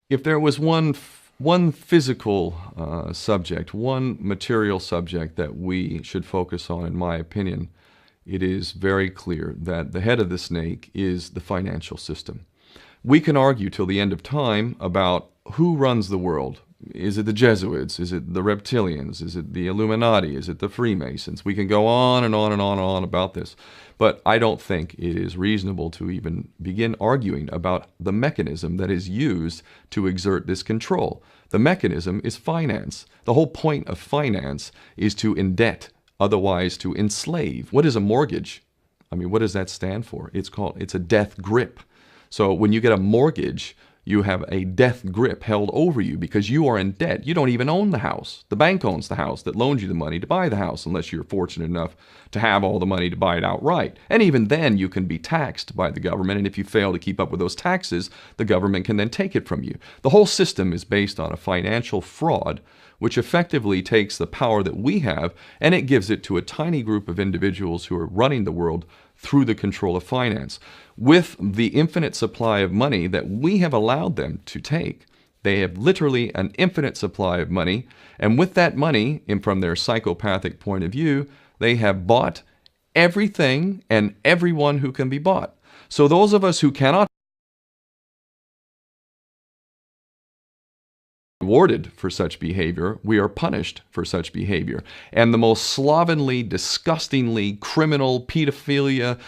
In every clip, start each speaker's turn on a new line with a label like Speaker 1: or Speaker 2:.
Speaker 1: If there was one physical subject, one material subject that we should focus on, in my opinion, it is very clear that the head of the snake is the financial system. We can argue till the end of time about who runs the world. Is it the Jesuits? Is it the reptilians? Is it the Illuminati? Is it the Freemasons? We can go on and on and on and on about this. But I don't think it is reasonable to even begin arguing about the mechanism that is used to exert this control. The mechanism is finance. The whole point of finance is to indebt, otherwise to enslave. What is a mortgage? I mean, what does that stand for? It's a death grip. So when you get a mortgage, you have a death grip held over you because you are in debt. You don't even own the house. The bank owns the house that loaned you the money to buy the house, unless you're fortunate enough to have all the money to buy it outright. And even then, you can be taxed by the government, and if you fail to keep up with those taxes, the government can then take it from you. The whole system is based on a financial fraud, which effectively takes the power that we have and it gives it to a tiny group of individuals who are running the world through the control of finance. With the infinite supply of money that we have allowed them to take, they have literally an infinite supply of money, and with that money, and from their psychopathic point of view, they have bought everything and everyone who can be bought. So those of us who cannot rewarded for such behavior, we are punished for such behavior. And the most slovenly, disgustingly criminal, pedophilia,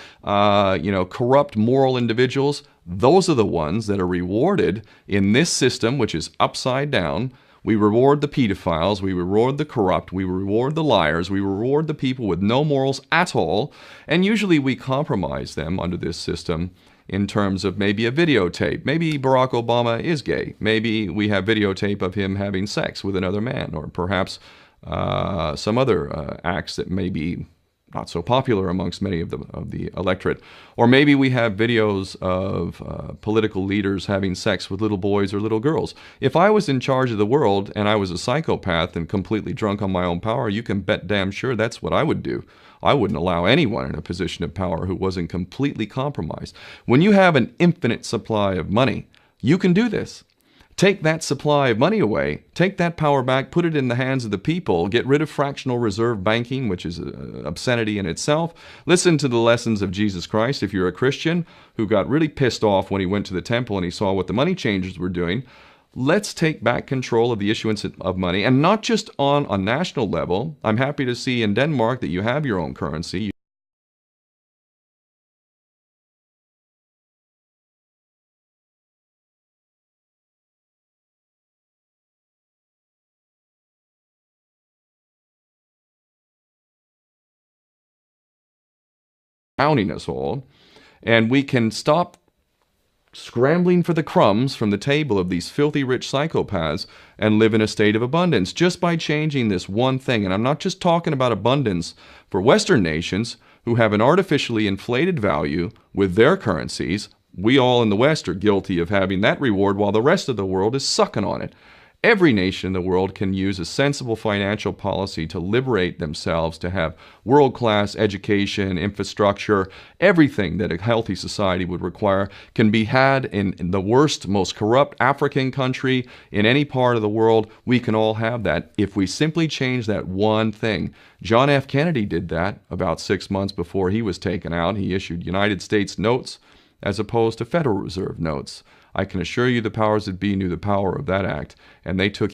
Speaker 1: corrupt moral individuals, those are the ones that are rewarded in this system, which is upside down. We reward the pedophiles, we reward the corrupt, we reward the liars, we reward the people with no morals at all, and usually we compromise them under this system in terms of maybe a videotape. Maybe Barack Obama is gay. Maybe we have videotape of him having sex with another man, or perhaps some other acts that may be not so popular amongst many of the electorate. Or maybe we have videos of political leaders having sex with little boys or little girls. If I was in charge of the world and I was a psychopath and completely drunk on my own power, you can bet damn sure that's what I would do. I wouldn't allow anyone in a position of power who wasn't completely compromised. When you have an infinite supply of money, you can do this. Take that supply of money away, take that power back, put it in the hands of the people, get rid of fractional reserve banking, which is an obscenity in itself. Listen to the lessons of Jesus Christ if you're a Christian who got really pissed off when he went to the temple and he saw what the money changers were doing. Let's take back control of the issuance of money, and not just on a national level. I'm happy to see in Denmark that you have your own currency. Drowning us all, and we can stop scrambling for the crumbs from the table of these filthy rich psychopaths and live in a state of abundance just by changing this one thing. And I'm not just talking about abundance for Western nations who have an artificially inflated value with their currencies. We all in the West are guilty of having that reward while the rest of the world is sucking on it. Every nation in the world can use a sensible financial policy to liberate themselves, to have world-class education, infrastructure, everything that a healthy society would require can be had in the worst, most corrupt African country, in any part of the world. We can all have that if we simply change that one thing. John F. Kennedy did that about 6 months before he was taken out. He issued United States notes as opposed to Federal Reserve notes. I can assure you the powers that be knew the power of that act, and they took